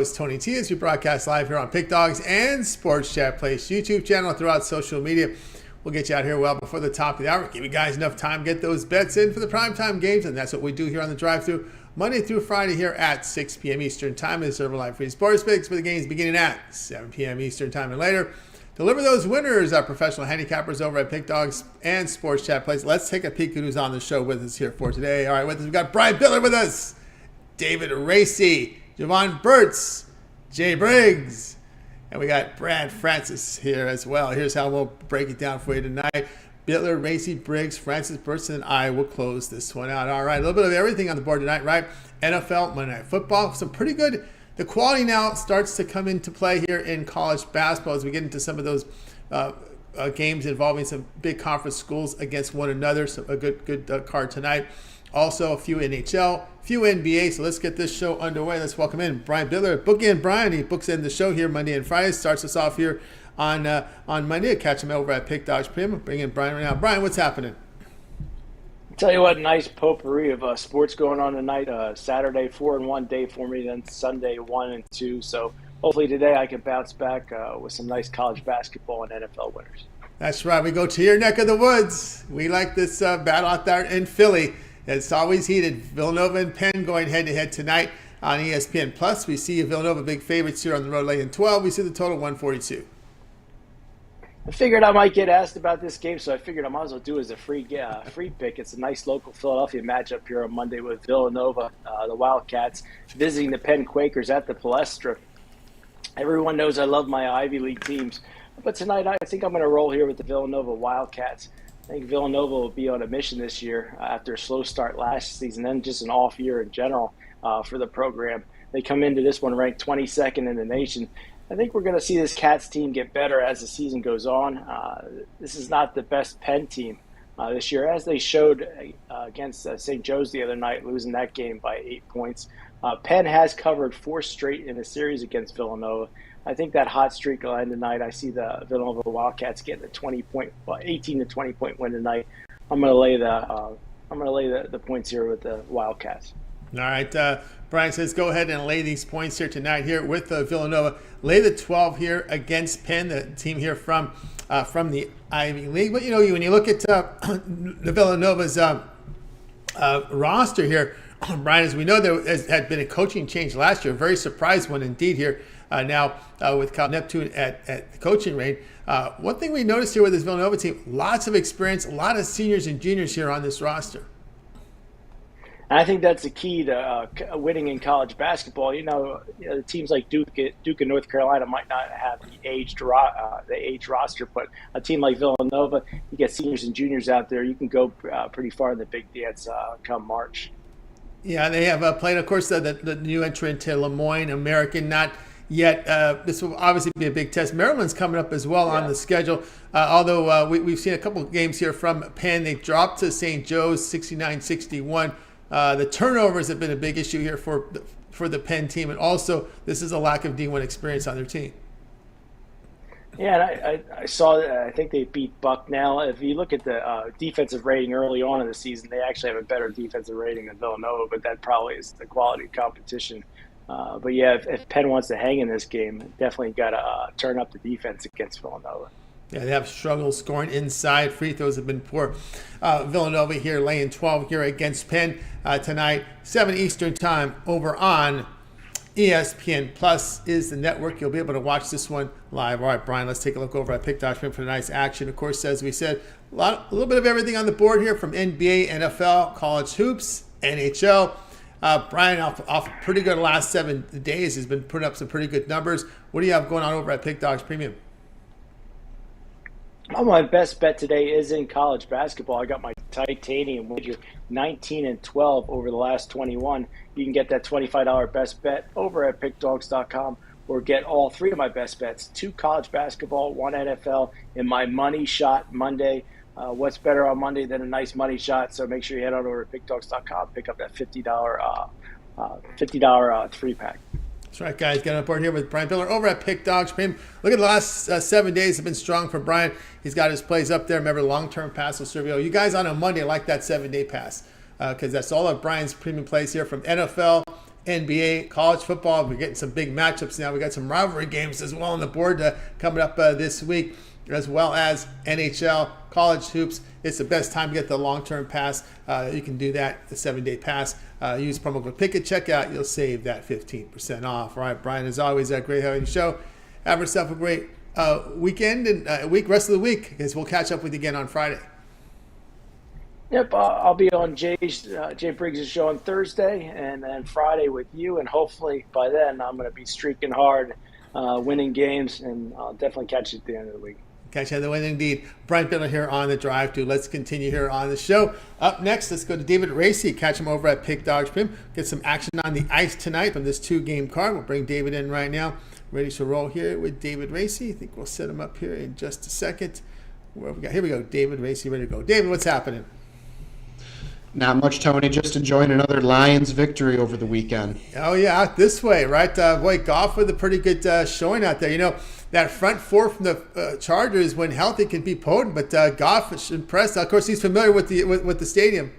It's Tony T as we broadcast live here on Pick Dogs and Sports Chat Place YouTube channel throughout social media. We'll get you out here well before the top of the hour. Give you guys enough time to get those bets in for the primetime games, and that's what we do here on the drive-thru Monday through Friday here at 6 p.m. Eastern Time. It's Herbalife Free Sports Picks for the games beginning at 7 p.m. Eastern Time and later. Deliver those winners, our professional handicappers over at Pick Dogs and Sports Chat Place. Let's take a peek at who's on the show with us here for today. All right, with us, we've got Bitler with us, David Racey, Jovan Burts, Jay Briggs, and we got Brad Francis here as well. Here's how we'll break it down for you tonight. Bitler, Racey, Briggs, Francis, Burts, and I will close this one out. All right, a little bit of everything on the board tonight, right? NFL, Monday Night Football, some pretty good. The quality now starts to come into play here in college basketball as we get into some of those games involving some big conference schools against one another. So a good card tonight. Also, a few NHL, a few NBA. So let's get this show underway. Let's welcome in Brian Bitler. Bookend Brian. He books in the show here Monday and Friday. Starts us off here on Monday. Catch him over at Pick Dogs Premium. Bring in Brian right now. Brian, what's happening? Tell you what, nice potpourri of sports going on tonight. Saturday 4-1 day for me, then Sunday 1-2. So hopefully today I can bounce back with some nice college basketball and NFL winners. That's right. We go to your neck of the woods. We like this battle out there in Philly. It's always heated. Villanova and Penn going head-to-head tonight on ESPN+. Plus, we see Villanova big favorites here on the road laying 12. We see the total 142. I figured I might get asked about this game, so I figured I might as well do it as a free pick. It's a nice local Philadelphia matchup here on Monday with Villanova, the Wildcats, visiting the Penn Quakers at the Palestra. Everyone knows I love my Ivy League teams, but tonight I think I'm going to roll here with the Villanova Wildcats. I think Villanova will be on a mission this year after a slow start last season and just an off year in general for the program. They come into this one ranked 22nd in the nation. I think we're going to see this Cats team get better as the season goes on. This is not the best Penn team this year, as they showed against St. Joe's the other night, losing that game by 8 points. Penn has covered 4 straight in a series against Villanova. I think that hot streak will end tonight. I see the Villanova Wildcats getting a 18 to 20 point win tonight. I'm going to lay the points here with the Wildcats. All right, Brian says go ahead and lay these points here tonight here with Villanova. Lay the 12 here against Penn, the team here from the Ivy League. But when you look at the Villanova's roster here, Brian, as we know, there had been a coaching change last year. A very surprised one indeed here. Now with Cal Neptune at the coaching reign. One thing we noticed here with this Villanova team, lots of experience, a lot of seniors and juniors here on this roster. And I think that's the key to winning in college basketball. The teams like Duke and North Carolina might not have the age roster, but a team like Villanova, you get seniors and juniors out there, you can go pretty far in the big dance come March. Yeah, they have played, of course, the new entrant to Lemoyne American, not yet. This will obviously be a big test. Maryland's coming up as well on the schedule. Although we've seen a couple of games here from Penn. They dropped to St. Joe's 69-61. The turnovers have been a big issue here for the Penn team, and also this is a lack of D1 experience on their team. Yeah, and I saw that. I think they beat Bucknell. If you look at the defensive rating early on in the season, they actually have a better defensive rating than Villanova, but that probably is the quality of competition. But yeah, if Penn wants to hang in this game, definitely got to turn up the defense against Villanova. Yeah, they have struggled scoring inside. Free throws have been poor. Villanova here laying 12 here against Penn tonight, 7 Eastern Time over on ESPN Plus is the network. You'll be able to watch this one live. All right, Brian, let's take a look over at Pick Dogs for the nice action. Of course, as we said, a little bit of everything on the board here from NBA, NFL, college hoops, NHL. Brian, off pretty good last 7 days, has been putting up some pretty good numbers. What do you have going on over at Pick Dogs Premium? My best bet today is in college basketball. I got my titanium wager 19-12 over the last 21. You can get that $25 best bet over at pickdogs.com or get all 3 of my best bets, 2 college basketball, 1 NFL, in my money shot Monday. What's better on Monday than a nice money shot? So make sure you head on over to pickdogs.com, pick up that $50 3-pack. That's right, guys. Getting on board here with Brian Bitler over at Pick Dogs Premium. Look at the last 7 days have been strong for Brian. He's got his plays up there. Remember, long-term pass will serve you. You guys on a Monday like that 7-day pass because that's all of Brian's premium plays here from NFL, NBA, college football. We're getting some big matchups now. We got some rivalry games as well on the board coming up this week, as well as NHL, college hoops. It's the best time to get the long-term pass. You can do that, the 7-day pass. Use promo code PICK at checkout. You'll save that 15% off. All right, Brian, as always, great having you show. Have yourself a great weekend and rest of the week, because we'll catch up with you again on Friday. Yep, I'll be on Jay Briggs' show on Thursday, and then Friday with you, and hopefully by then I'm going to be streaking hard, winning games, and I'll definitely catch you at the end of the week. Catch you at the win indeed. Brian Bitler here on the Drive To. Let's continue here on the show. Up next, let's go to David Racey. Catch him over at Pick Dogs Prim. Get some action on the ice tonight from this 2-game card. We'll bring David in right now. Ready to roll here with David Racey. I think we'll set him up here in just a second. Where have we got? Here we go. David Racey, ready to go. David, what's happening? Not much, Tony. Just enjoying another Lions victory over the weekend. Oh, yeah, out this way, right? Boy, Goff with a pretty good showing out there. You know, that front four from the Chargers, when healthy, can be potent, but Goff is impressed. Of course, he's familiar with the stadium.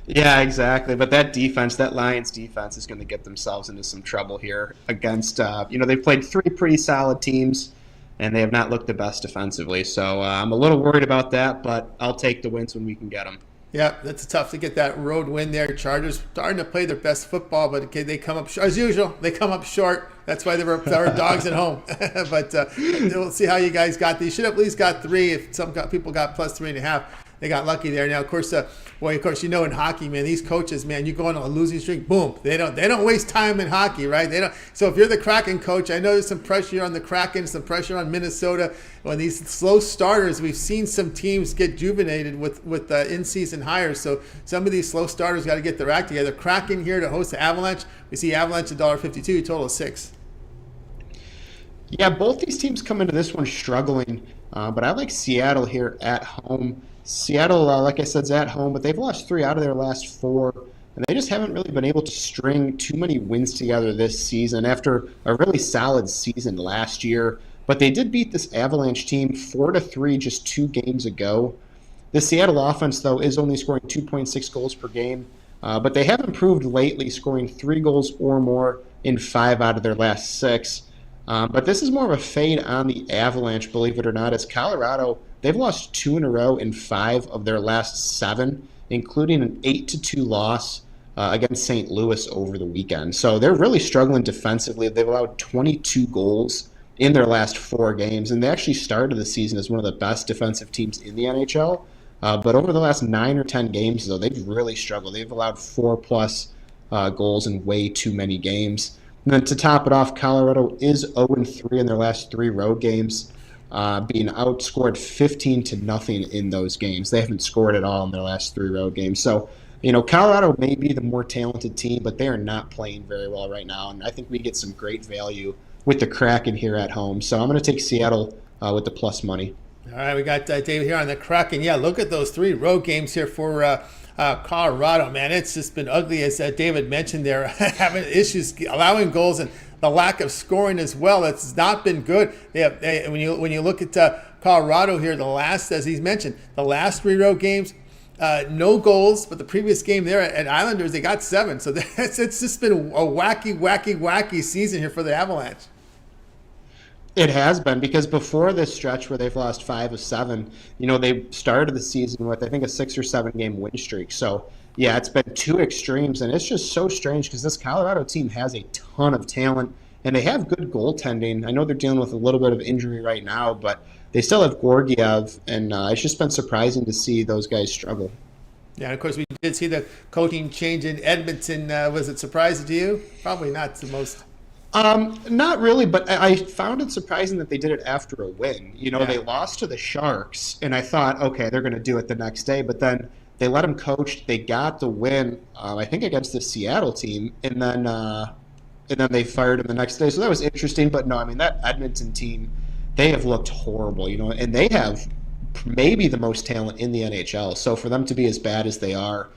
Yeah, exactly. But that defense, that Lions defense, is going to get themselves into some trouble here against, they've played 3 pretty solid teams, and they have not looked the best defensively. So I'm a little worried about that, but I'll take the wins when we can get them. Yeah, that's tough to get that road win there. Chargers starting to play their best football, but they come up as usual. They come up short. That's why they were dogs at home. But we'll see how you guys got these. Should have at least got 3. If some people got plus 3.5, they got lucky there. Now, of course, in hockey, man, these coaches, man, you go on a losing streak, boom. They don't waste time in hockey, right? They don't. So if you're the Kraken coach, I know there's some pressure on the Kraken, some pressure on Minnesota. When these slow starters, we've seen some teams get juvenated with in-season hires. So some of these slow starters got to get their act together. Kraken here to host the Avalanche. We see Avalanche $1.52, total of 6. Yeah, both these teams come into this one struggling, but I like Seattle here at home. Seattle, like I said, is at home, but they've lost 3 out of their last 4, and they just haven't really been able to string too many wins together this season after a really solid season last year. But they did beat this Avalanche team 4-3 just 2 games ago. The Seattle offense, though, is only scoring 2.6 goals per game, but they have improved lately, scoring 3 goals or more in 5 out of their last 6. But this is more of a fade on the Avalanche, believe it or not, as Colorado, they've lost 2 in a row in 5 of their last 7, including an 8-2 loss against St. Louis over the weekend. So they're really struggling defensively. They've allowed 22 goals in their last 4 games, and they actually started the season as one of the best defensive teams in the NHL. But over the last 9 or 10 games, though, they've really struggled. They've allowed 4+ goals in way too many games. And then to top it off, Colorado is 0-3 in their last 3 road games, being outscored 15-0 in those games. They haven't scored at all in their last 3 road games. So, Colorado may be the more talented team, but they are not playing very well right now. And I think we get some great value with the Kraken here at home. So I'm going to take Seattle with the plus money. All right, we got David here on the Kraken. Yeah, look at those 3 road games here for Colorado, man. It's just been ugly, as David mentioned there, having issues allowing goals and the lack of scoring as well. It's not been good. When you look at Colorado here, as he's mentioned, the last 3 road games, no goals, but the previous game there at Islanders, they got 7. So it's just been a wacky season here for the Avalanche. It has been, because before this stretch where they've lost 5 of 7, they started the season with, I think, a 6 or 7 game win streak. So, yeah, it's been 2 extremes, and it's just so strange because this Colorado team has a ton of talent, and they have good goaltending. I know they're dealing with a little bit of injury right now, but they still have Georgiev, and it's just been surprising to see those guys struggle. Yeah, and of course, we did see the coaching change in Edmonton. Was it surprising to you? Probably not the most. Not really, but I found it surprising that they did it after a win. They lost to the Sharks, and I thought, okay, they're going to do it the next day. But then they let him coach. They got the win, I think, against the Seattle team, and then they fired him the next day. So that was interesting. But no, I mean, that Edmonton team, they have looked horrible, and they have maybe the most talent in the NHL. So for them to be as bad as they are,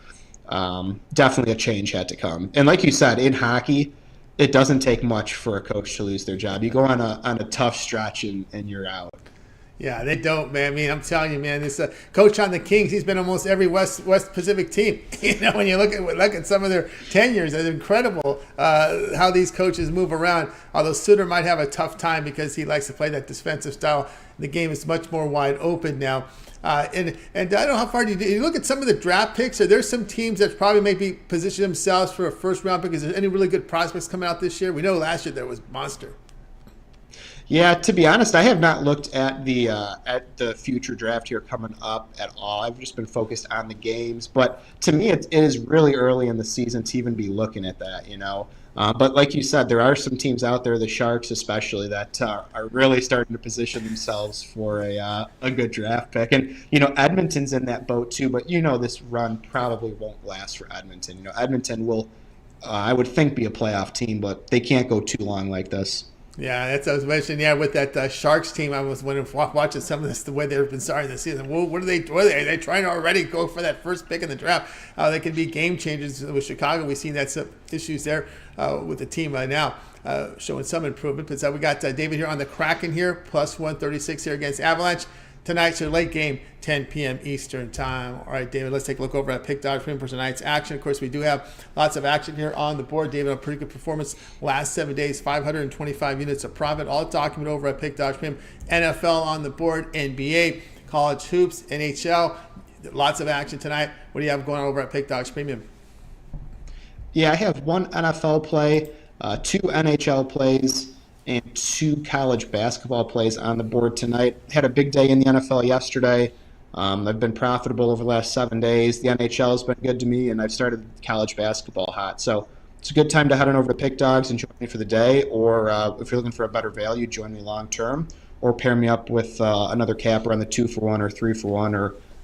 definitely a change had to come. And like you said, in hockey, it doesn't take much for a coach to lose their job. You go on a tough stretch and you're out. Yeah, they don't, man. I mean, I'm telling you, man, this coach on the Kings, he's been almost every West Pacific team. When you look at some of their tenures, it's incredible how these coaches move around. Although Suter might have a tough time because he likes to play that defensive style. The game is much more wide open now. And I don't know how far you look at some of the draft picks. Are there some teams that probably maybe position themselves for a first round pick? Is there any really good prospects coming out this year? We know last year there was monster. Yeah, to be honest, I have not looked at the future draft here coming up at all. I've just been focused on the games. But to me, it is really early in the season to even be looking at that, But like you said, there are some teams out there, the Sharks especially, that are really starting to position themselves for a good draft pick. And, Edmonton's in that boat too, but this run probably won't last for Edmonton. Edmonton will, I would think, be a playoff team, but they can't go too long like this. Yeah, that's what I was mentioning. Yeah, with that Sharks team, I was watching some of this, the way they've been starting the season. Well, what are they doing? Are they trying to already go for that first pick in the draft? They can be game changers with Chicago. We've seen that some issues there with the team now showing some improvement. But we got David here on the Kraken here, plus 136 here against Avalanche. Tonight's your late game, 10 p.m. Eastern time. All right, David, let's take a look over at Pick Dog Premium for tonight's action. Of course, we do have lots of action here on the board. David, a pretty good performance last 7 days, 525 units of profit, all documented over at Pick Dog Premium. NFL on the board, NBA, college hoops, NHL. Lots of action tonight. What do you have going on over at Pick Dogs Premium? Yeah, I have one NFL play, two NHL plays, and two college basketball plays on the board tonight. Had a big day in the NFL yesterday. I've been profitable over the last 7 days. The NHL has been good to me, and I've started college basketball hot. So it's a good time to head on over to Pick Dogs and join me for the day, or if you're looking for a better value, join me long term, or pair me up with another capper on the 2-for-1 or 3-for-1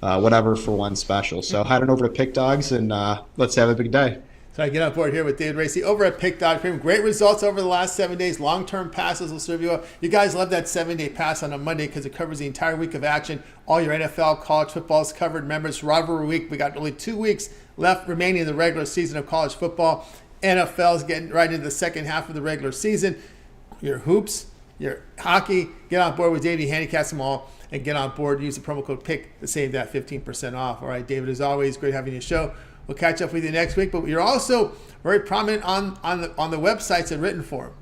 or whatever for one special. So head on over to Pick Dogs and let's have a big day. So I get on board here with David Racey over at Pick Dog Premium. Great results over the last 7 days. Long-term passes will serve you up. You guys love that 7-day pass on a Monday because it covers the entire week of action. All your NFL, college football is covered. Remember, it's rivalry week. We got only 2 weeks left remaining in the regular season of college football. NFL is getting right into the second half of the regular season. Your hoops, your hockey, get on board with David. He handicaps them all. And get on board. Use the promo code PICK to save that 15% off. All right, David, as always, great having you show. We'll catch up with you next week, but you're also very prominent on the websites in written form.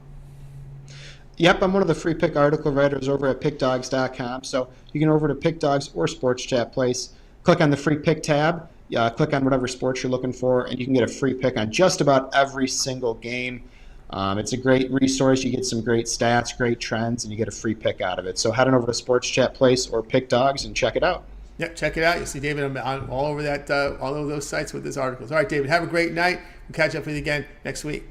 Yep, I'm one of the free pick article writers over at pickdogs.com. So you can go over to Pick Dogs or Sports Chat Place, click on the free pick tab, click on whatever sports you're looking for, and you can get a free pick on just about every single game. It's a great resource. You get some great stats, great trends, and you get a free pick out of it. So head on over to Sports Chat Place or Pick Dogs and check it out. Yep, check it out. You'll see David on all over that, all of those sites with his articles. All right, David, have a great night. We'll catch up with you again next week.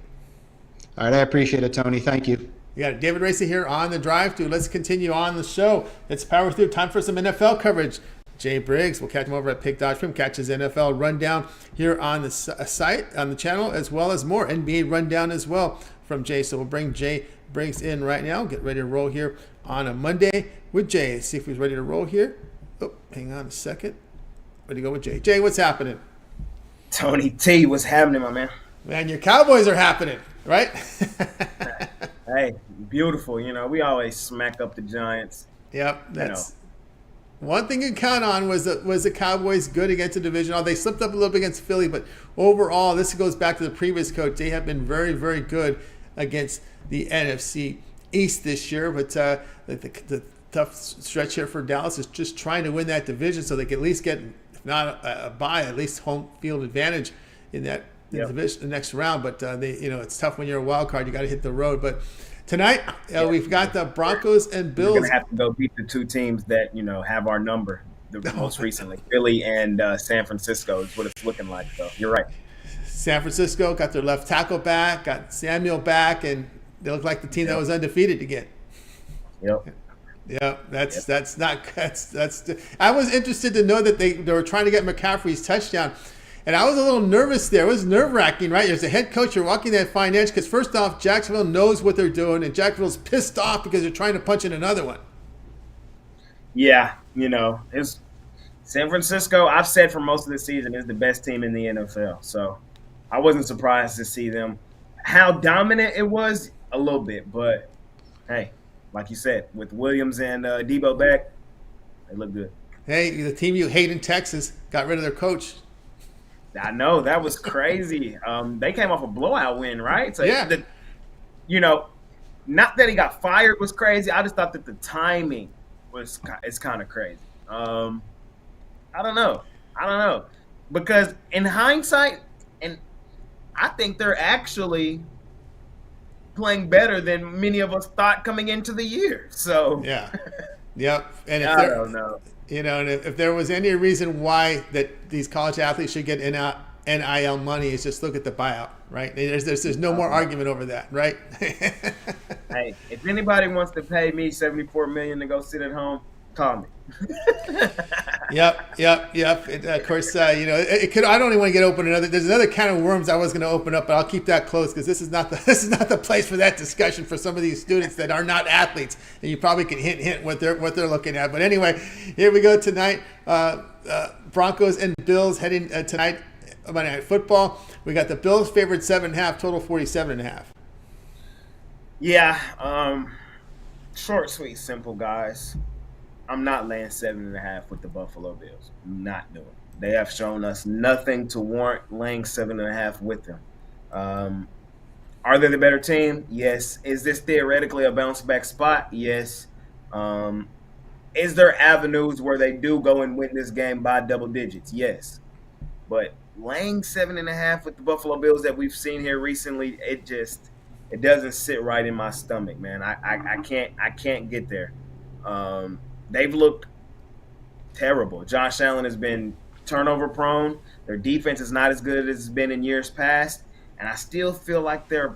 All right, I appreciate it, Tony. Thank you. You got David Racey here on the drive through. Let's continue on the show. Let's power through. Time for some NFL coverage. Jay Briggs, we'll catch him over at Pick Dodge Film. Catch his NFL rundown here on the site, on the channel, as well as more NBA rundown as well from Jay. So we'll bring Jay Briggs in right now. Get ready to roll here on a Monday with Jay. Let's see if he's ready to roll here. Oh, hang on a second. Ready to go with Jay. Jay, what's happening? Tony T, what's happening, my man? Man, your Cowboys are happening, right? Hey, beautiful. We always smack up the Giants. Yep, that's one thing you can count on was the Cowboys good against the division. They slipped up a little bit against Philly, but overall, this goes back to the previous coach. They have been very, very good against the NFC East this year, but the tough stretch here for Dallas is just trying to win that division so they can at least get, if not a bye, at least home field advantage in that division, the next round. But it's tough when you're a wild card. You got to hit the road. But tonight we've got the Broncos and Bills. We're gonna have to go beat the two teams that have our number most recently. Philly and San Francisco is what it's looking like. So you're right. San Francisco got their left tackle back, got Samuel back, and they look like the team that was undefeated again. Yep. Yeah, that's not. I was interested to know that they were trying to get McCaffrey's touchdown, and I was a little nervous there. It was nerve-wracking, right? As a head coach, you're walking that fine edge because first off, Jacksonville knows what they're doing, and Jacksonville's pissed off because they're trying to punch in another one. Yeah, it's San Francisco. I've said for most of the season is the best team in the NFL, so I wasn't surprised to see them. How dominant it was, a little bit, but hey. Like you said, with Williams and Debo back, They look good. Hey, the team you hate in Texas got rid of their coach. I know, that was crazy. They came off a blowout win, right? So Yeah. not that he got fired was crazy. I just thought that the timing is kind of crazy. I don't know, because in hindsight, and I think they're actually playing better than many of us thought coming into the year. So Yeah. Yep. And if I don't know. And if there was any reason why that these college athletes should get NIL money, is just look at the buyout, right? There's no more argument over that, right? Hey, if anybody wants to pay me $74 million to go sit at home, call me. Yep. And of course, it could. I don't even want to get open another. There's another can of worms I was going to open up, but I'll keep that close because this is not the place for that discussion for some of these students that are not athletes, and you probably can hint what they're looking at. But anyway, here we go tonight. Broncos and Bills heading tonight. Monday Night Football. We got the Bills favored 7.5, total 47.5. Yeah. Short, sweet, simple, guys. I'm not laying 7.5 with the Buffalo Bills. I'm not doing it. They have shown us nothing to warrant laying 7.5 with them. Are they the better team? Yes. Is this theoretically a bounce back spot? Yes. Is there avenues where they do go and win this game by double digits? Yes. But laying 7.5 with the Buffalo Bills that we've seen here recently, it doesn't sit right in my stomach, man. I can't get there. They've looked terrible. Josh Allen has been turnover prone. Their defense is not as good as it's been in years past, and I still feel like the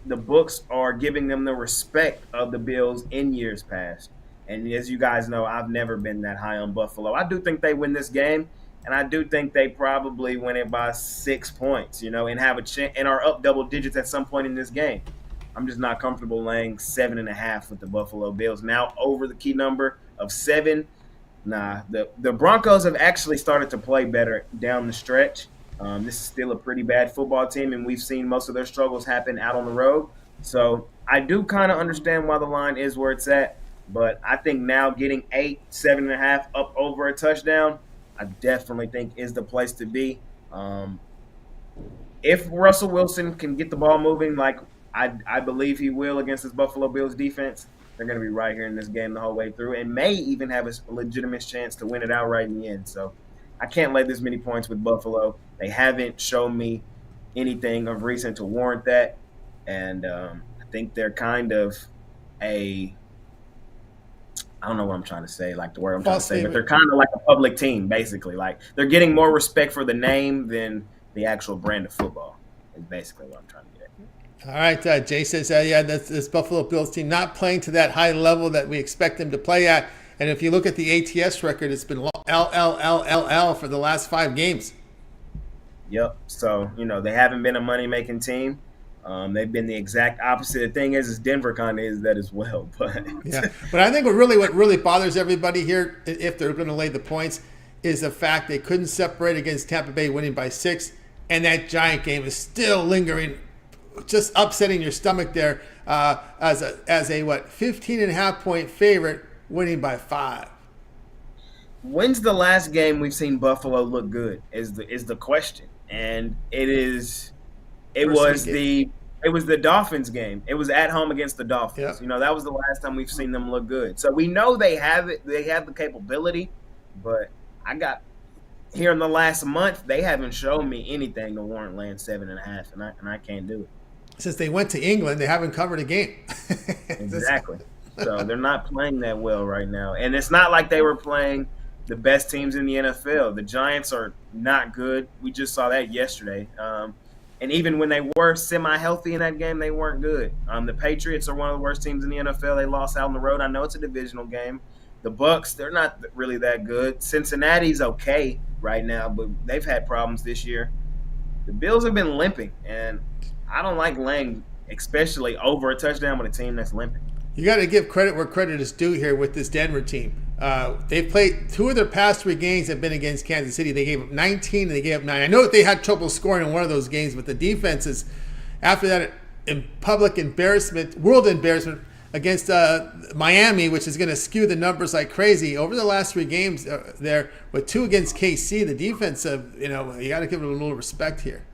books are giving them the respect of the Bills in years past. And as you guys know, I've never been that high on Buffalo. I do think they win this game, and I do think they probably win it by 6 points, and have a chance and are up double digits at some point in this game. I'm just not comfortable laying 7.5 with the Buffalo Bills. Now over the key number of 7. Nah, the Broncos have actually started to play better down the stretch. This is still a pretty bad football team, and we've seen most of their struggles happen out on the road. So I do kind of understand why the line is where it's at, but I think now getting 8, 7.5 up over a touchdown, I definitely think is the place to be. If Russell Wilson can get the ball moving like I believe he will against this Buffalo Bills defense, they're going to be right here in this game the whole way through and may even have a legitimate chance to win it outright in the end. So I can't lay this many points with Buffalo. They haven't shown me anything of recent to warrant that. And I think they're kind of I don't know what I'm trying to say, like the word I'm trying to say, but they're kind of like a public team, basically. Like they're getting more respect for the name than the actual brand of football is basically what I'm trying to get at. All right, Jay says, this Buffalo Bills team not playing to that high level that we expect them to play at. And if you look at the ATS record, it's been LLLLL for the last 5 games. Yep. So, they haven't been a money-making team. They've been the exact opposite. The thing is Denver kind of is that as well. But yeah, but I think what really bothers everybody here, if they're going to lay the points, is the fact they couldn't separate against Tampa Bay winning by 6, and that Giant game is still lingering, just upsetting your stomach there as a 15.5 point favorite winning by 5. When's the last game we've seen Buffalo look good is the question, and it was the Dolphins game. It was at home against the Dolphins. Yep. That was the last time we've seen them look good. So we know they have it. They have the capability, but here in the last month, they haven't shown me anything to warrant laying 7.5, and I can't do it. Since they went to England, they haven't covered a game. Exactly. So they're not playing that well right now. And it's not like they were playing the best teams in the NFL. The Giants are not good. We just saw that yesterday. And even when they were semi-healthy in that game, they weren't good. The Patriots are one of the worst teams in the NFL. They lost out on the road. I know it's a divisional game. The Bucks, they're not really that good. Cincinnati's okay right now, but they've had problems this year. The Bills have been limping, and I don't like laying, especially over a touchdown with a team that's limping. You got to give credit where credit is due here with this Denver team. They've played 2 of their past 3 games have been against Kansas City. They gave up 19 and they gave up 9. I know that they had trouble scoring in one of those games, but the defenses, after that in public embarrassment, world embarrassment, against Miami, which is going to skew the numbers like crazy. Over the last 3 games there, with 2 against KC, the defense, you got to give it a little respect here.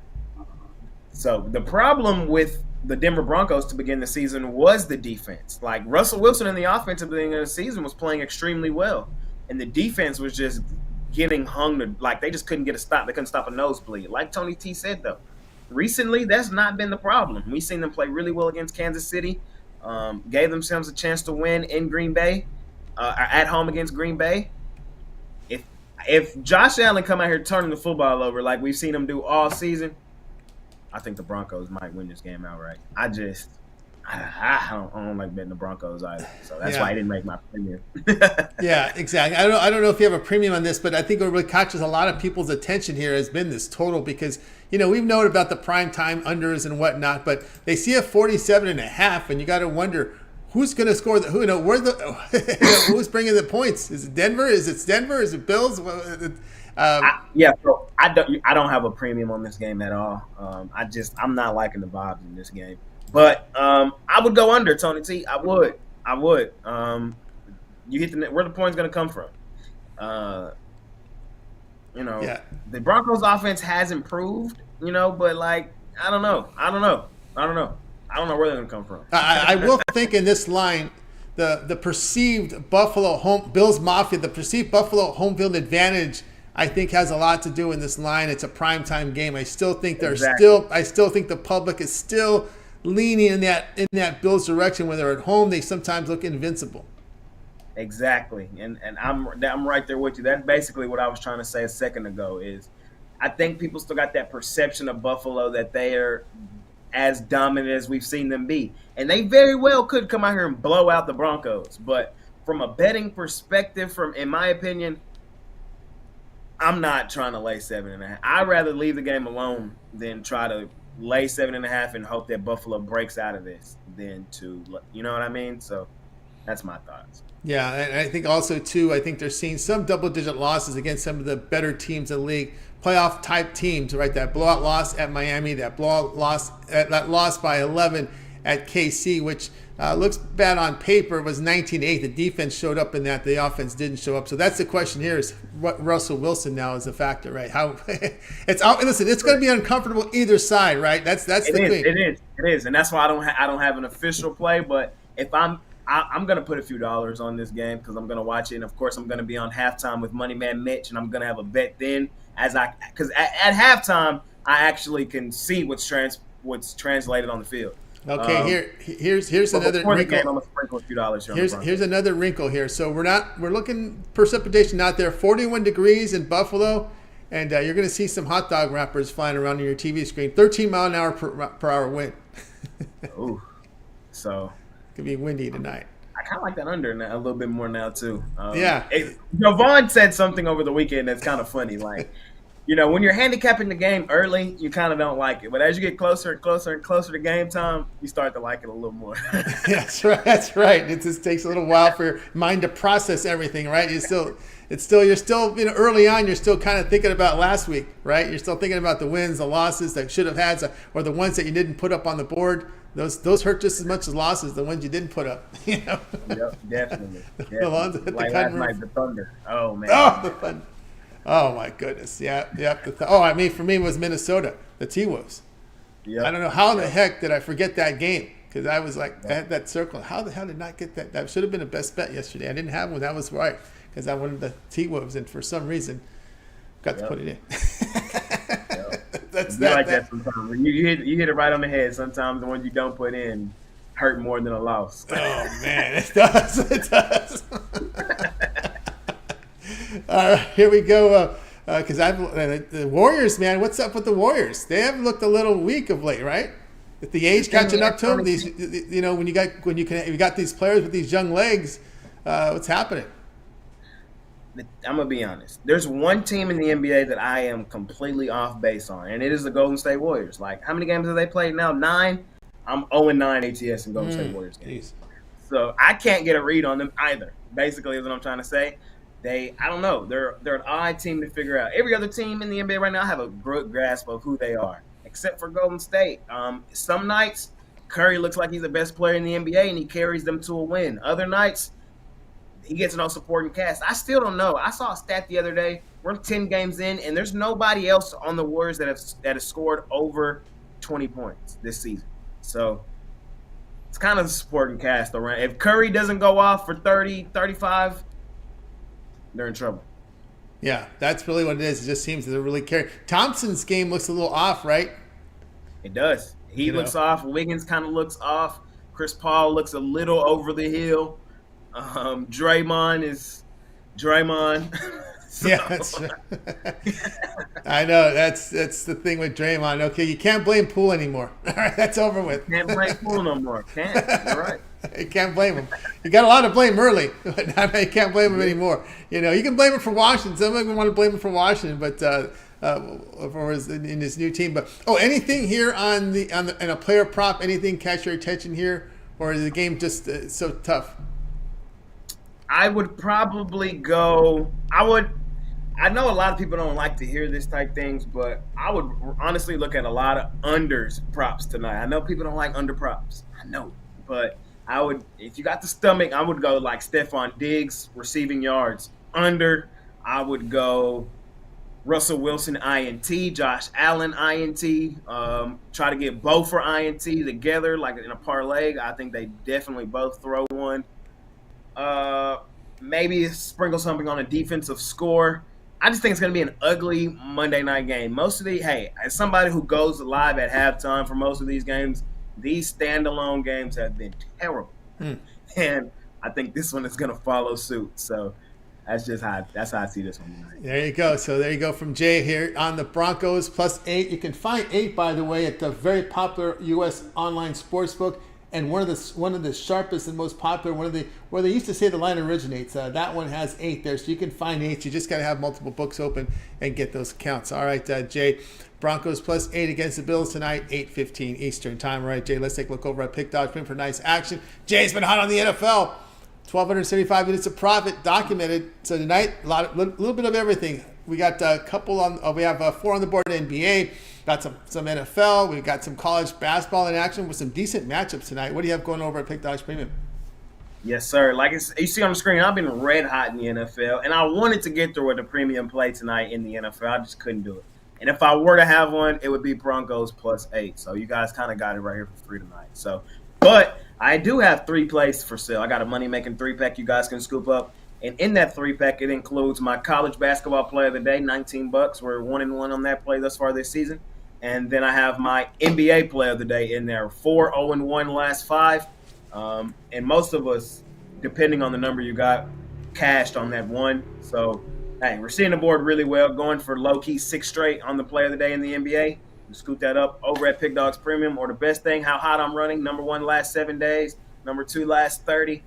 So the problem with the Denver Broncos to begin the season was the defense. Like Russell Wilson in the offense at the beginning of the season was playing extremely well, and the defense was just getting hung to, like, they just couldn't get a stop. They couldn't stop a nosebleed. Like Tony T said, though, recently that's not been the problem. We've seen them play really well against Kansas City. Gave themselves a chance to win in Green Bay, at home against Green Bay. If Josh Allen come out here turning the football over like we've seen him do all season, I think the Broncos might win this game outright. I don't like betting the Broncos either, so that's why I didn't make my premium. Yeah, exactly. I don't know if you have a premium on this, but I think what really catches a lot of people's attention here has been this total because, we've known about the prime time unders and whatnot, but they see a 47.5, and you got to wonder who's going to score. Who's bringing the points? Is it Denver? Is it Bills? So I don't have a premium on this game at all. I'm not liking the vibes in this game. But I would go under, Tony T. I would. You hit where the point's going to come from. The Broncos offense has improved, but like I don't know where they're going to come from. I will think in this line, the perceived Buffalo Bills Mafia, the perceived Buffalo home field advantage, I think has a lot to do in this line. It's a primetime game. I still think I still think the public is still leaning in that Bills direction. When they're at home, they sometimes look invincible. Exactly, and I'm right there with you. That's basically what I was trying to say a second ago. Is I think people still got that perception of Buffalo that they are as dominant as we've seen them be, and they very well could come out here and blow out the Broncos. But from a betting perspective, in my opinion, I'm not trying to lay 7.5. I'd rather leave the game alone than try to lay 7.5 and hope that Buffalo breaks out of this than to, you know what I mean? So that's my thoughts. Yeah, and I think also, too, I think they're seeing some double-digit losses against some of the better teams in the league, playoff-type teams, right? That blowout loss at Miami, that loss by 11 at KC, which looks bad on paper, was 19-8. The defense showed up in that. The offense didn't show up. So that's the question here is what Russell Wilson now is a factor, right? How listen, it's going to be uncomfortable either side, right? That's the thing. It is. And that's why I don't have an official play, but if I'm going to put a few dollars on this game because I'm going to watch it. And, of course, I'm going to be on halftime with Money Man Mitch, and I'm going to have a bet then because at halftime I actually can see what's translated on the field. Okay, here's another wrinkle. Game, I'm gonna sprinkle a few dollars here. Here's another wrinkle here. So we're looking precipitation out there, 41 degrees in Buffalo, and you're going to see some hot dog wrappers flying around on your TV screen. 13 mile an hour per hour wind. Ooh, so could be windy tonight. I kind of like that under now, a little bit more now too. Yeah. Jovan said something over the weekend that's kind of funny. Like, when you're handicapping the game early, you kind of don't like it. But as you get closer and closer and closer to game time, you start to like it a little more. That's right. It just takes a little while for your mind to process everything, right? You're still early on, you're still kind of thinking about last week, right? You're still thinking about the wins, the losses that should have had, or the ones that you didn't put up on the board. Those hurt just as much as losses, the ones you didn't put up. Yep, definitely. The ones at like last night, the Thunder. Oh, man. Oh, the Thunder. Oh, my goodness. Yeah. For me, it was Minnesota, the T-Wolves. Yep. I don't know how in the heck did I forget that game because I was like, I had that circle. How the hell did I not get that? That should have been a best bet yesterday. I didn't have one. That was right because I wanted the T-Wolves, and for some reason, got to put it in. That's that sometimes. You hit it right on the head. Sometimes the ones you don't put in hurt more than a loss. Oh, man. It does. All right, here we go. Because the Warriors, man, what's up with the Warriors? They have looked a little weak of late, right? If the age catching up to them, when you got these players with these young legs, what's happening? I'm gonna be honest. There's one team in the NBA that I am completely off base on, and it is the Golden State Warriors. Like, how many games have they played now? 9. I'm 0-9 ATS in Golden State Warriors games. So I can't get a read on them either. Basically, is what I'm trying to say. I don't know. They're an odd team to figure out. Every other team in the NBA right now have a good grasp of who they are, except for Golden State. Some nights, Curry looks like he's the best player in the NBA, and he carries them to a win. Other nights, he gets no supporting cast. I still don't know. I saw a stat the other day. We're 10 games in, and there's nobody else on the Warriors that has scored over 20 points this season. So it's kind of the supporting cast around. If Curry doesn't go off for 30, 35, they're in trouble. Yeah, that's really what it is. It just seems to really care. Thompson's game looks a little off, right? It does. He looks off. Wiggins kind of looks off. Chris Paul looks a little over the hill. Draymond is Draymond. So. Yeah, that's right. I know. That's the thing with Draymond. Okay, you can't blame Poole anymore. All right, that's over with. Can't blame Poole no more. Can't. You're right. You can't blame him. You got a lot of blame early, but now you can't blame him anymore. You know, you can blame him for Washington. Some people want to blame him for Washington, but for in his new team. But anything here on a player prop? Anything catch your attention here, or is the game just so tough? I would probably go. I know a lot of people don't like to hear this type things, but I would honestly look at a lot of unders props tonight. I know people don't like under props. I know, but I would, if you got the stomach, I would go like Stephon Diggs receiving yards under. I would go Russell Wilson INT, Josh Allen INT. Try to get both for INT together, like in a parlay. I think they definitely both throw one. Maybe sprinkle something on a defensive score. I just think it's going to be an ugly Monday night game. As somebody who goes live at halftime for most of these games, these standalone games have been terrible. And I think this one is going to follow suit. So that's how I see this one tonight. There you go. So there you go from Jay here on the Broncos +8. You can find 8, by the way, at the very popular U.S. online sportsbook. And one of the sharpest and most popular, where they used to say the line originates. That one has 8 there, so you can find 8. You just got to have multiple books open and get those accounts. All right, Jay, Broncos +8 against the Bills tonight, 8:15 Eastern time. All right, Jay, let's take a look over at Pick Dodge for nice action. Jay's been hot on the NFL. 1,275 units of profit documented. So tonight, a little bit of everything. We got a couple on. We have 4 on the board in NBA. Got some NFL. We've got some college basketball in action with some decent matchups tonight. What do you have going over at Pick Dodge Premium? Yes, sir. Like you see on the screen, I've been red hot in the NFL, and I wanted to get through with a premium play tonight in the NFL. I just couldn't do it. And if I were to have one, it would be Broncos +8. So you guys kind of got it right here for free tonight. So, but I do have 3 plays for sale. I got a money-making 3-pack you guys can scoop up. And in that 3-pack, it includes my college basketball play of the day, $19. We're 1-1 on that play thus far this season. And then I have my NBA play of the day in there, 4 0-1 last 5. And most of us, depending on the number you got, cashed on that one. So, hey, we're seeing the board really well, going for low-key 6 straight on the play of the day in the NBA. You scoot that up over at Pick Dogs Premium, or the best thing, how hot I'm running, number 1 last 7 days, number 2 last 30.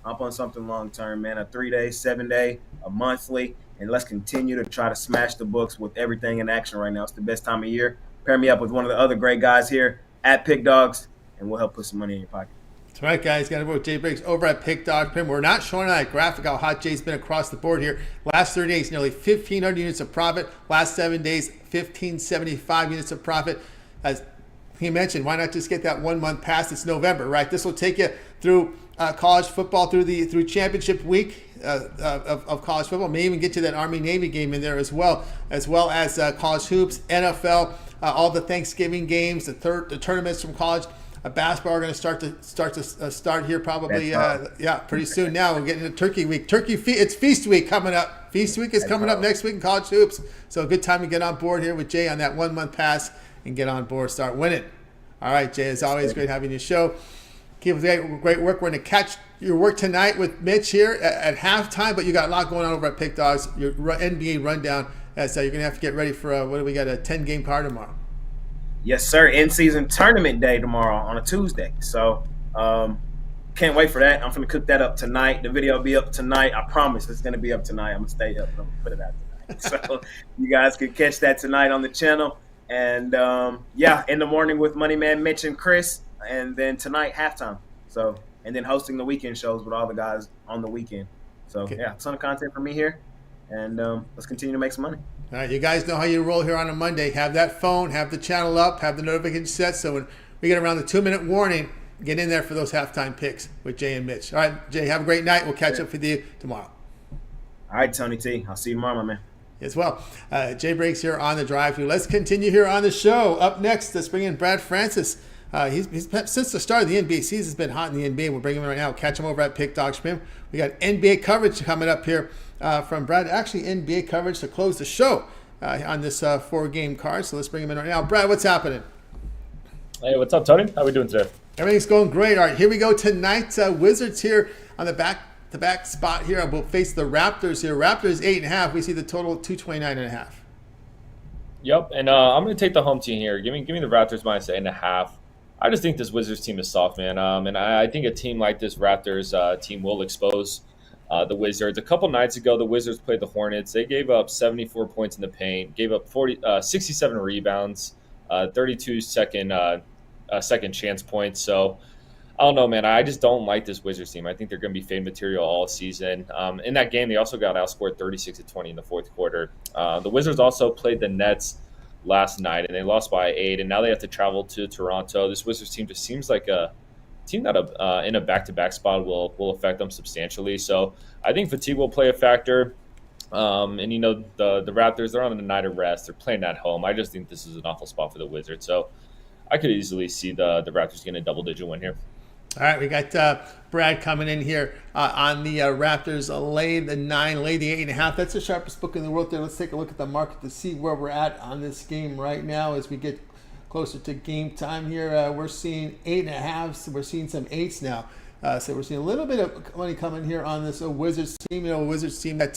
Up on something long-term, man, a 3-day, 7-day, a monthly, and let's continue to try to smash the books with everything in action right now. It's the best time of year. Pair me up with one of the other great guys here at Pick Dogs, and we'll help put some money in your pocket. That's right, guys. Got to go with Jay Briggs over at Pick Dog Prim. We're not showing that graphic how hot Jay's been across the board here. Last 30 days, nearly 1,500 units of profit. Last 7 days, 1,575 units of profit. As he mentioned, why not just get that 1 month pass? It's November, right? This will take you through college football, through championship week of college football. May even get to that Army-Navy game in there as well as college hoops, NFL, all the Thanksgiving games, the tournaments from college. Basketball are going to start here probably pretty soon. Now we're getting into Turkey Week. It's Feast Week coming up. Feast Week is coming up next week in college hoops. So a good time to get on board here with Jay on that 1 month pass and get on board, start winning. All right, Jay, as always, great having you show. Keep up great work. We're going to catch your work tonight with Mitch here at halftime, but you got a lot going on over at Pick Dogs, your NBA rundown. So you're going to have to get ready for what do we got, a 10-game card tomorrow. Yes, sir. In-season tournament day tomorrow on a Tuesday. So can't wait for that. I'm going to cook that up tonight. The video will be up tonight. I promise it's going to be up tonight. I'm going to stay up. I'm going to put it out tonight. So you guys can catch that tonight on the channel. And, in the morning with Money Man Mitch and Chris. And then tonight, halftime. So, and then hosting the weekend shows with all the guys on the weekend. So, okay. A ton of content for me here. And let's continue to make some money. All right, you guys know how you roll here on a Monday. Have that phone, have the channel up, have the notification set. So we get around the 2-minute warning. Get in there for those halftime picks with Jay and Mitch. All right, Jay, have a great night. We'll catch up with you tomorrow. All right, Tony T. I'll see you tomorrow, my man. As well. Jay Briggs here on the drive through. Let's continue here on the show. Up next, let's bring in Brad Francis. He's since the start of the NBA season, has been hot in the NBA. We'll bring him right now. Catch him over at Pick Dog Spin. We got NBA coverage coming up here from Brad. Actually, NBA coverage to close the show on this 4-game card. So let's bring him in right now. Brad, what's happening? Hey, what's up, Tony? How we doing today? Everything's going great. All right, here we go tonight. Wizards here on the back-to-back spot here. We'll face the Raptors here. Raptors 8.5. We see the total 229.5. Yep, and I'm going to take the home team here. Give me the Raptors minus 8.5. I just think this Wizards team is soft, man. And I think a team like this Raptors team will expose the Wizards. A couple nights ago, the Wizards played the Hornets. They gave up 74 points in the paint, gave up 67 rebounds, 32 second chance points. So I don't know, man. I just don't like this Wizards team. I think they're going to be fade material all season. In that game, they also got outscored 36-20 in the fourth quarter. The Wizards also played the Nets last night, and they lost by 8, and now they have to travel to Toronto. This Wizards team just seems like a team that in a back-to-back spot will affect them substantially. So I think fatigue will play a factor. And, the Raptors, they're on a night of rest. They're playing at home. I just think this is an awful spot for the Wizards. So I could easily see the Raptors getting a double-digit win here. All right, we got Brad coming in here on the Raptors. Lay the 9, lay the 8.5. That's the sharpest book in the world there. Let's take a look at the market to see where we're at on this game right now as we get closer to game time here. We're seeing 8.5. We're seeing some 8s now. So we're seeing a little bit of money coming here on this Wizards team. A Wizards team that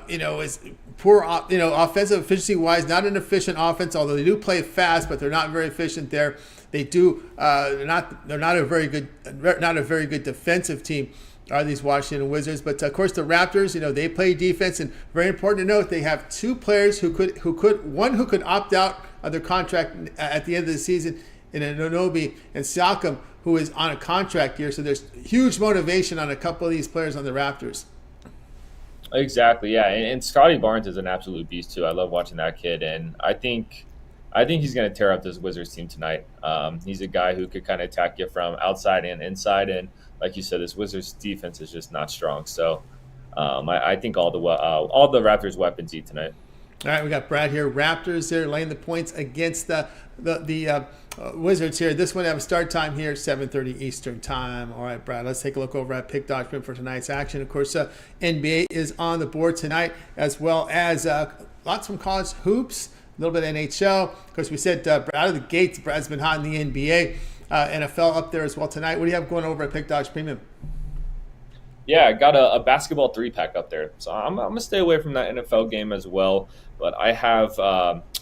is poor, offensive efficiency wise, not an efficient offense. Although they do play fast, but they're not very efficient there. They do. They're not a very good defensive team. Are these Washington Wizards? But of course the Raptors, they play defense, and very important to note they have 2 players who could opt out of their contract at the end of the season, in Anunoby and Siakam, who is on a contract here. So there's huge motivation on a couple of these players on the Raptors. Exactly, yeah, and Scotty Barnes is an absolute beast too. I love watching that kid, and I think he's going to tear up this Wizards team tonight. He's a guy who could kind of attack you from outside and inside, and like you said, this Wizards defense is just not strong. So I think all the Raptors' weapons eat tonight. All right, we got Brad here. Raptors there laying the points against the Wizards here. This one have a start time here, 7:30 Eastern time. All right, Brad, let's take a look over at Pick Dog Spin for tonight's action. Of course, NBA is on the board tonight, as well as lots from college hoops, a little bit of NHL. Of course, we said out of the gates, Brad's been hot in the NBA. NFL up there as well tonight. What do you have going over at Pick Dogs Premium? Yeah, I got a basketball 3-pack up there. So I'm going to stay away from that NFL game as well. But I have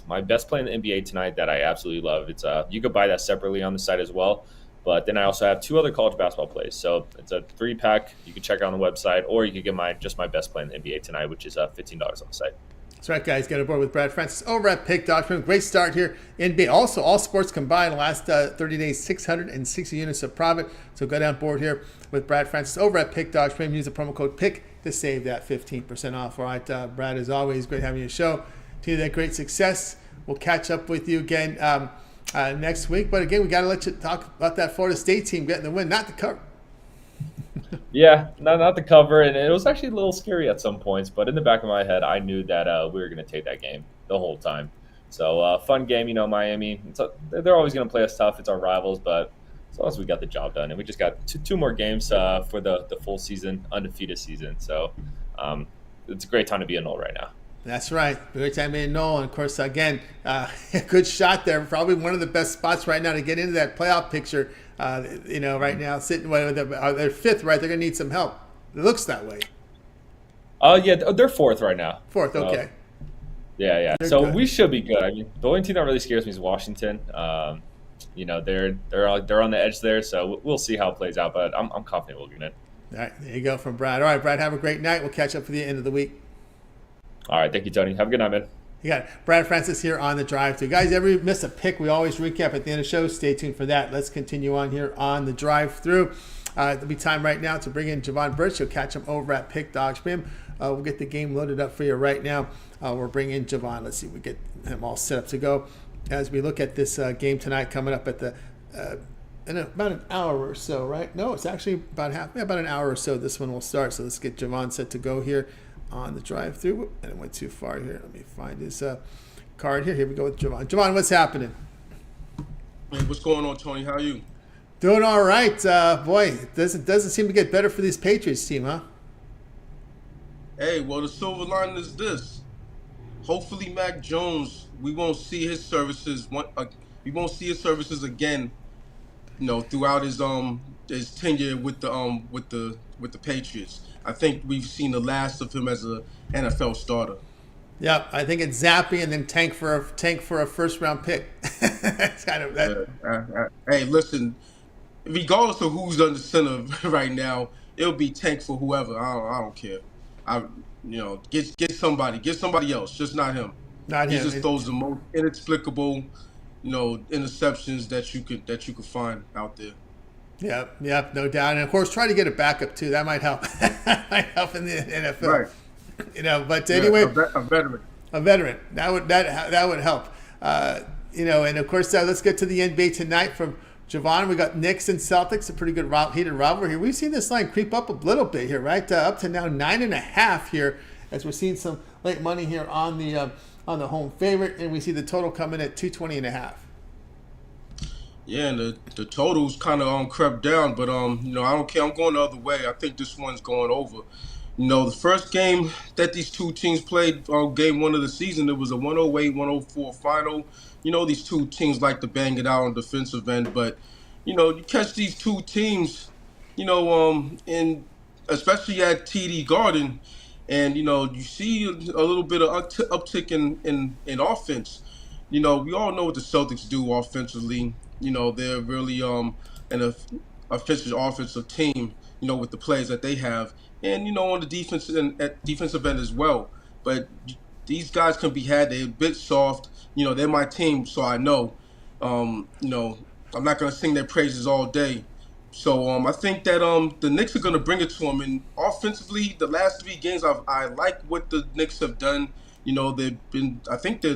my best play in the NBA tonight that I absolutely love. It's you could buy that separately on the site as well. But then I also have 2 other college basketball plays. So it's a 3-pack. You can check it on the website, or you can get my best play in the NBA tonight, which is $15 on the site. That's right, guys. Get aboard with Brad Francis over at Pick Dog Spin. Great start here. NBA. Also, all sports combined, the last 30 days, 660 units of profit. So go down board here with Brad Francis over at Pick Dog Spin. Use the promo code PICK to save that 15% off. All right, Brad, as always, great having you on the show. Continue that great success. We'll catch up with you again next week. But again, we got to let you talk about that Florida State team getting the win, not the cover. Yeah, not the cover, and it was actually a little scary at some points. But in the back of my head, I knew that we were going to take that game the whole time. So fun game, Miami. They're always going to play us tough. It's our rivals, but as long as we got the job done, and we just got two more games for the full season, undefeated season. So it's a great time to be in Knoll right now. That's right. Great time in Knoll. And, of course, again, a good shot there. Probably one of the best spots right now to get into that playoff picture. Right now, sitting they're 5th, right? They're going to need some help. It looks that way. Yeah, they're 4th right now. 4th, okay. Yeah. They're so good. We should be good. I mean, the only team that really scares me is Washington. They're on the edge there, so we'll see how it plays out. But I'm confident we'll get in. All right, there you go from Brad. All right, Brad, have a great night. We'll catch up for the end of the week. All right, thank you, Tony. Have a good night, man. You got Brad Francis here on the drive through. Guys, every miss a pick, we always recap at the end of the show. Stay tuned for that. Let's continue on here on the drive through. It'll be time right now to bring in Jovan Burts. You'll catch him over at Pick Dog Spin. We'll get the game loaded up for you right now. We're bringing in Jovan. Let's see if we get him all set up to go as we look at this game tonight coming up at the in about an hour or so, right? No, it's actually about an hour or so. This one will start. So let's get Jovan set to go here on the drive-through. And it went too far here. Let me find his card here. Here we go with Jovan. Jovan, what's happening? Hey, what's going on, Tony? How are you? Doing all right. Boy, it doesn't seem to get better for this Patriots team, huh? Hey, well, the silver lining is this. Hopefully, Mac Jones, we won't see his services. We won't see his services again. Throughout his tenure with the Patriots. I think we've seen the last of him as a NFL starter. Yeah, I think it's Zappy and then tank for a first round pick. It's kind of that. Hey, listen, regardless of who's under center right now, it'll be tank for whoever. I don't care. Get somebody else, just not him. Not he him. Just throws the most inexplicable, interceptions that you could find out there. Yeah, no doubt. And of course, try to get a backup too. That might help. Might help in the NFL. Right. But anyway, a veteran. A veteran. That would help. And of course, let's get to the NBA tonight from Jovan. We got Knicks and Celtics, a pretty good heated rivalry here. We've seen this line creep up a little bit here, right? Up to now 9.5 here, as we're seeing some late money here on the home favorite, and we see the total coming at 220.5. Yeah, and the totals kind of crept down, but I don't care. I'm going the other way. I think this one's going over. The first game that these two teams played, game one of the season, it was a 108-104 final. These two teams like to bang it out on defensive end, but you catch these two teams, in especially at TD Garden, and you see a little bit of uptick in offense. We all know what the Celtics do offensively. They're really an offensive team. With the players that they have, and on the defensive end as well. But these guys can be had. They're a bit soft. They're my team, so I know. I'm not gonna sing their praises all day. So I think that the Knicks are gonna bring it to them. And offensively, the last 3 games, I like what the Knicks have done. They've been. I think they're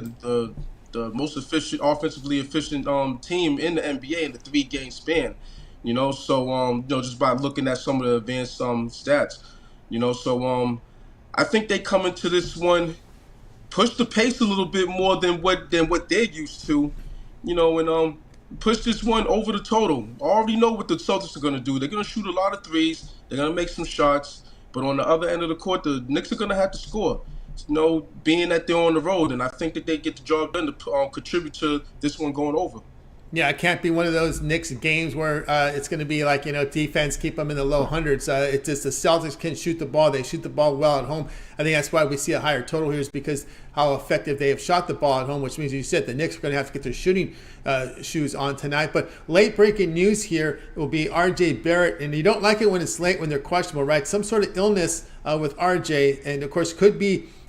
the most offensively efficient team in the NBA in the 3-game span. So just by looking at some of the advanced stats, so I think they come into this one, push the pace a little bit more than what they're used to, and push this one over the total. I already know what the Celtics are going to do. They're going to shoot a lot of threes. They're going to make some shots, but on the other end of the court, the Knicks are going to have to score. Being that they're on the road, and I think that they get the job done to contribute to this one going over. Yeah, it can't be one of those Knicks games where it's going to be like, defense, keep them in the low hundreds. It's just the Celtics can shoot the ball. They shoot the ball well at home. I think that's why we see a higher total here, is because how effective they have shot the ball at home, which means, you said, the Knicks are going to have to get their shooting shoes on tonight. But late breaking news here will be RJ Barrett. And you don't like it when it's late, when they're questionable, right? Some sort of illness with RJ. And, of course,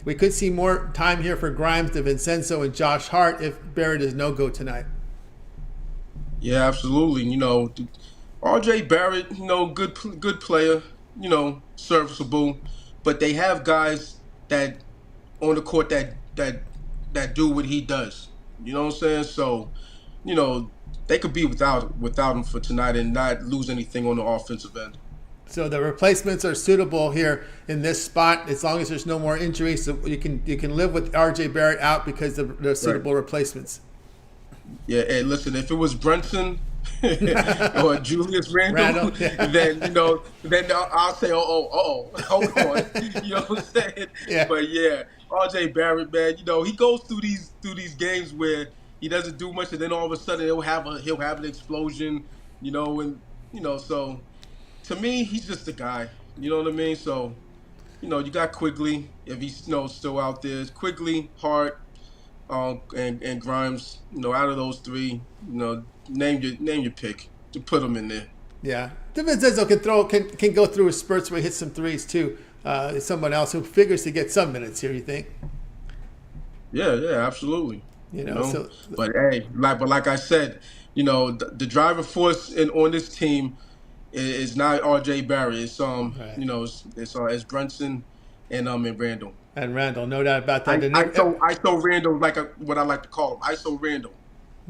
we could see more time here for Grimes, DiVincenzo, and Josh Hart if Barrett is no-go tonight. Yeah, absolutely. R.J. Barrett, good player, serviceable, but they have guys that on the court that do what he does. You know what I'm saying? So, they could be without him for tonight and not lose anything on the offensive end. So the replacements are suitable here in this spot, as long as there's no more injuries. So you can live with R.J. Barrett out because they're suitable replacements. Yeah, hey, listen, if it was Brunson or Julius Randle, then I'll say, hold on, you know what I'm saying? Yeah. But yeah, RJ Barrett, man, he goes through these games where he doesn't do much, and then all of a sudden he'll have an explosion, and so to me he's just a guy, you know what I mean? So you got Quigley if he's still out there, Quigley, Hart. And Grimes, out of those 3, name your pick to put them in there. Yeah, DiVincenzo can go through his spurts where he hits some threes too. Someone else who figures to get some minutes here. You think? Yeah, absolutely. But hey, like I said, the driving force on this team is not R.J. Barrett. It's it's Brunson and Randle. And Randle, no doubt about that. ISO Randle, what I like to call him, ISO Randle.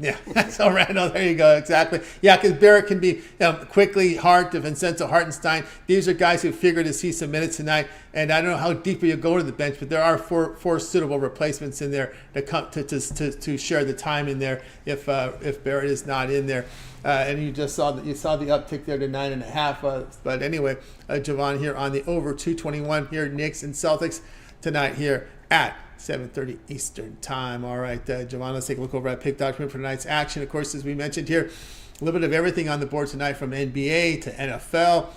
Yeah, so Randall, there you go, exactly. Yeah, because Barrett can be quickly, Hart, Vincenzo Hartenstein. These are guys who figure to see some minutes tonight. And I don't know how deep you go to the bench, but there are four suitable replacements in there to come to share the time in there if Barrett is not in there. And you just saw the uptick there to 9.5. But anyway, Jovan here on the over 221 here, Knicks and Celtics tonight here at 7:30 Eastern time. All right, Jovan, let's take a look over at Pick Document for tonight's action. Of course, as we mentioned here, a little bit of everything on the board tonight, from NBA to NFL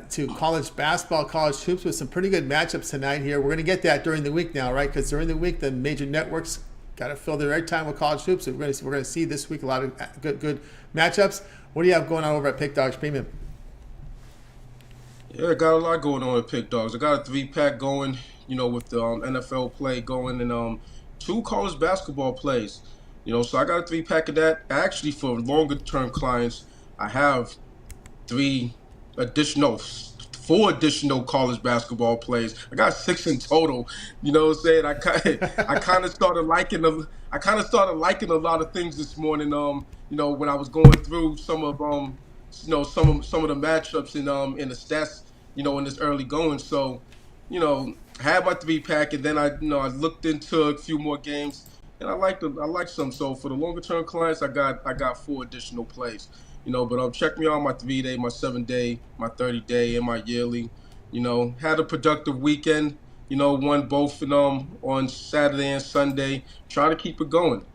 to college basketball, college hoops, with some pretty good matchups tonight here. We're going to get that during the week now, right? Because during the week, the major networks got to fill their airtime with college hoops. So we're going to see this week a lot of good matchups. What do you have going on over at Pick Dogs Premium? Yeah, I got a lot going on at Pick Dogs. I got a 3-pack going, with the NFL play going, and 2 college basketball plays. So I got a 3-pack of that. Actually, for longer term clients, I have 4 additional college basketball plays. I got 6 in total. You know what I'm saying? I kind of started liking a lot of things this morning. When I was going through some of some of the matchups in the stats, in this early going. So, I had my 3-pack, and then I looked into a few more games, and I liked some. So for the longer term clients, I got 4 additional plays. But check me out on my 3-day, my 7-day, my 30-day, and my yearly. Had a productive weekend. Won both on Saturday and Sunday. Trying to keep it going.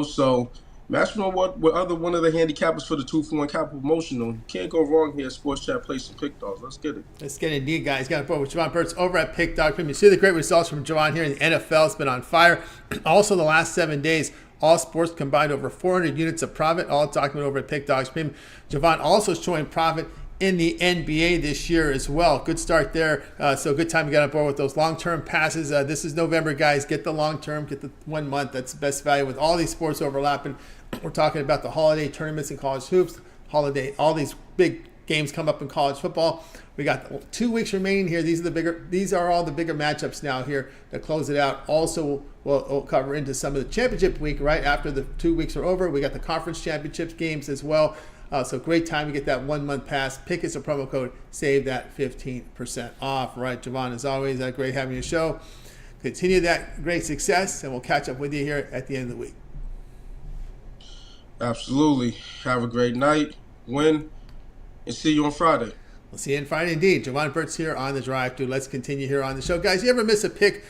So match me on what other one of the handicappers for the 2-for-1 capital promotional. Can't go wrong here. Sports Chat Place and Pick Dogs. Let's get it. Let's get it indeed, guys. Got a report with Jovan Burts over at Pick Dog Premium. You see the great results from Jovan here in the NFL. It's been on fire. Also, the last 7 days, all sports combined over 400 units of profit, all documented over at Pick Dogs Premium. Jovan also showing profit in the NBA this year as well. Good start there. So good time to get on board with those long-term passes. This is November, guys. Get the long-term, get the 1 month. That's the best value with all these sports overlapping. We're talking about the holiday tournaments in college hoops, all these big games come up in college football. We got 2 weeks remaining here. These are all the bigger matchups now here to close it out. Also, we'll cover into some of the championship week right after the 2 weeks are over. We got the conference championships games as well. So great time to get that 1 month pass. Pick us a promo code, save that 15% off. Right, Jovan, as always, great having your show. Continue that great success, and we'll catch up with you here at the end of the week. Absolutely. Have a great night, win, and see you on Friday. We'll see you on Friday indeed. Jovan Burts here on the Drive Thru. Let's continue here on the show. Guys, you ever miss a pick?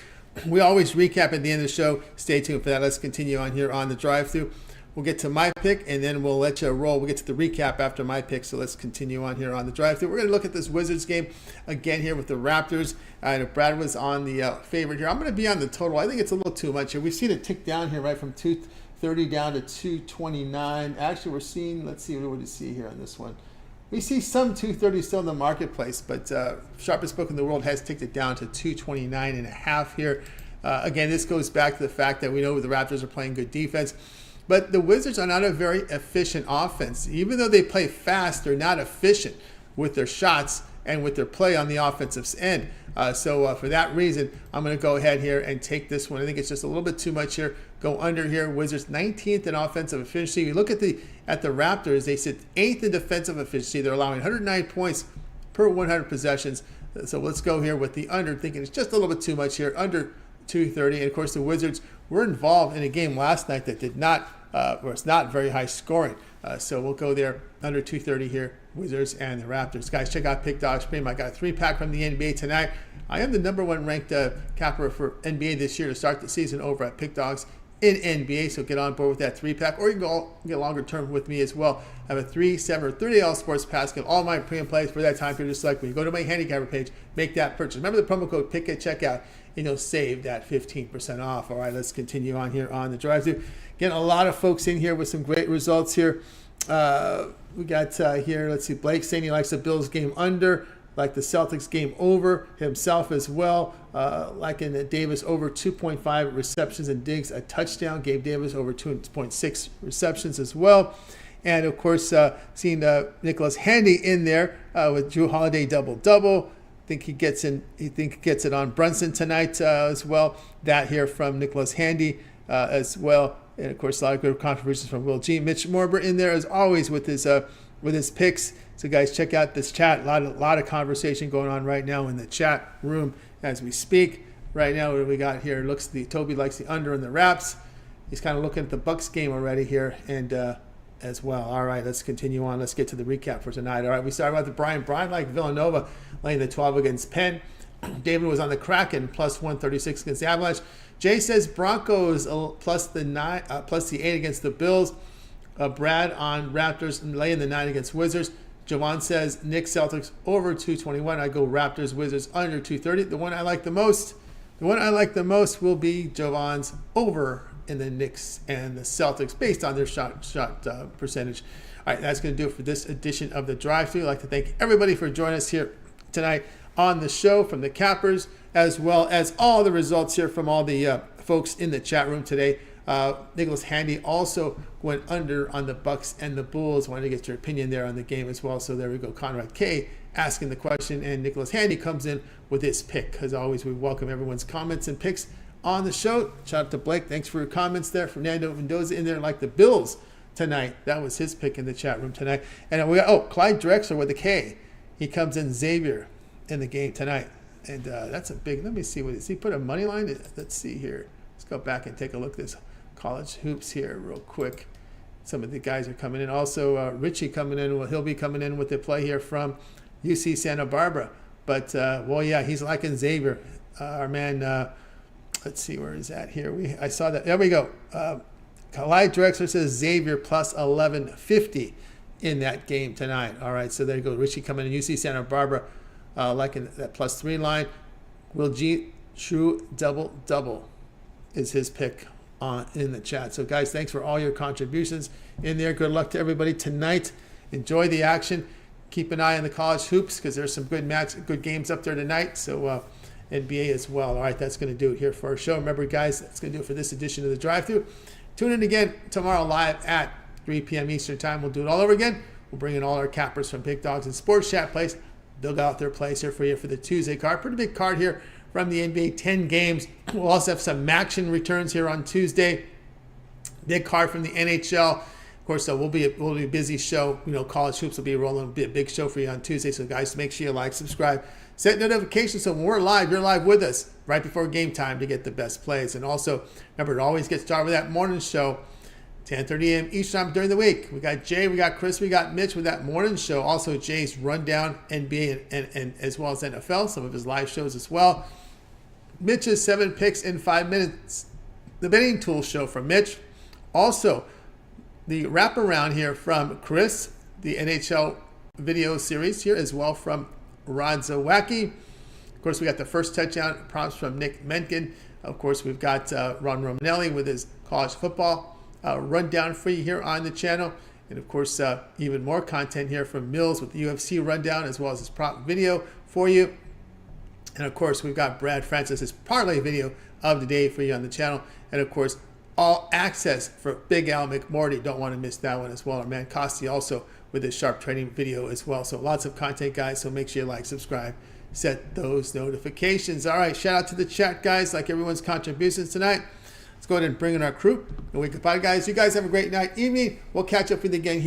We always recap at the end of the show. Stay tuned for that. Let's continue on here on the Drive Thru. We'll get to my pick, and then we'll let you roll. We'll get to the recap after my pick, so let's continue on here on the Drive Thru. We're going to look at this Wizards game again here with the Raptors. I know Brad was on the favorite here. I'm going to be on the total. I think it's a little too much here. We've seen it tick down here, right, from 230 down to 229. Actually, we're seeing, let's see, what do we see here on this one? We see some 230 still in the marketplace, but sharpest book in the world has ticked it down to 229.5 here. Again, this goes back to the fact that we know the Raptors are playing good defense. But the Wizards are not a very efficient offense. Even though they play fast, they're not efficient with their shots and with their play on the offensive end. So for that reason, I'm going to go ahead here and take this one. I think it's just a little bit too much here. Go under here. Wizards 19th in offensive efficiency. You look at the Raptors, they sit 8th in defensive efficiency. They're allowing 109 points per 100 possessions. So let's go here with the under, thinking it's just a little bit too much here, under 230. And of course, the Wizards were involved in a game last night that did not, or it's not very high scoring. So we'll go there under 230 here, Wizards and the Raptors. Guys, check out Pick Dogs Premium. I got a 3-pack from the NBA tonight. I am the #1 ranked capper for NBA this year to start the season over at Pick Dogs in NBA. So get on board with that 3-pack, or you can go get longer term with me as well. I have a 3, 7, or 30 all sports pass. Get all my premium plays for that time period. Just like when you go to my handicapper page, make that purchase. Remember the promo code PICK at checkout, and you'll save that 15% off. All right, let's continue on here on the drive-thru. Getting a lot of folks in here with some great results here. We got here, let's see, Blake saying he likes the Bills game under, like the Celtics game over himself as well. Like in the Davis over 2.5 receptions and Diggs a touchdown. Gabe Davis over 2.6 receptions as well. And of course, seeing Nicholas Handy in there with Drew Holiday double-double. Think he gets it on Brunson tonight as well. That here from Nicholas Handy as well. And of course, a lot of good contributions from Will G. Mitch Morber in there as always with his picks. So guys, check out this chat. A lot of conversation going on right now in the chat room as we speak. Right now, what we got here? Toby likes the under in the Raps. He's kind of looking at the Bucks game already here, and as well. All right, let's continue on. Let's get to the recap for tonight. All right, we started about the Brian like Villanova laying the 12 against Penn. David was on the Kraken plus 136 against the Avalanche. Jay says Broncos plus the 8 against the Bills. Brad on Raptors laying the 9 against Wizards. Jovan says Knicks Celtics over 221. I go Raptors Wizards under 230. The one I like the most will be Jovan's over in the Knicks and the Celtics based on their shot percentage. All right, that's going to do it for this edition of the Drive-Thru. I'd like to thank everybody for joining us here tonight on the show from the Cappers, as well as all the results here from all the folks in the chat room today. Nicholas Handy also went under on the Bucks and the Bulls. Wanted to get your opinion there on the game as well. So there we go. Conrad K asking the question, and Nicholas Handy comes in with his pick. As always, we welcome everyone's comments and picks on the show. Shout out to Blake. Thanks for your comments there. Fernando Mendoza in there like the Bills tonight. That was his pick in the chat room tonight. And we got Clyde Drexler with a K. He comes in Xavier in the game tonight. And that's a big, let me see, what is he put a money line? Let's see here. Let's go back and take a look at this college hoops here real quick. Some of the guys are coming in. Also, Richie coming in. Well, he'll be coming in with the play here from UC Santa Barbara. But, he's liking Xavier. Our man, let's see, where is that here? I saw that. There we go. Clyde Drexler says Xavier plus 1150 in that game tonight. All right, so there you go. Richie coming in. UC Santa Barbara liking that plus 3 line. Will G true double is his pick in the chat. So guys, thanks for all your contributions in there. Good luck to everybody tonight. Enjoy the action. Keep an eye on the college hoops because there's some good games up there tonight. So NBA as well. All right, that's going to do it here for our show. Remember, guys, that's going to do it for this edition of the Drive-Thru. Tune in again tomorrow live at 3 p.m. Eastern Time. We'll do it all over again. We'll bring in all our cappers from Big Dogs and Sports Chat Place. They'll got their place here for you for the Tuesday card. Pretty big card here from the NBA, 10 games. We'll also have some action returns here on Tuesday. Big card from the NHL. Of course, we'll be a busy show. College hoops will be rolling. It'll be a big show for you on Tuesday. So, guys, make sure you like, subscribe, set notifications so when we're live, you're live with us right before game time to get the best plays. And also, remember to always get started with that morning show, 10:30 a.m. Eastern time during the week. We got Jay, we got Chris, we got Mitch with that morning show. Also, Jay's rundown NBA and as well as NFL, some of his live shows as well. Mitch's 7 picks in 5 minutes. The betting tool show from Mitch. Also, the wraparound here from Chris, the NHL video series here as well from Rod Zawacki. Of course, we got the first touchdown prompts from Nick Menken. Of course, we've got Ron Romanelli with his college football rundown for you here on the channel. And of course, even more content here from Mills with the UFC rundown as well as his prop video for you. And of course, we've got Brad Francis's parlay video of the day for you on the channel. And of course, all access for Big Al McMorty. Don't want to miss that one as well. Our man Costi also with his sharp trading video as well. So lots of content, guys. So make sure you like, subscribe, set those notifications. All right, shout out to the chat, guys. Like everyone's contributions tonight. Let's go ahead and bring in our crew. And we goodbye, guys. You guys have a great night, evening. We'll catch up with you again here.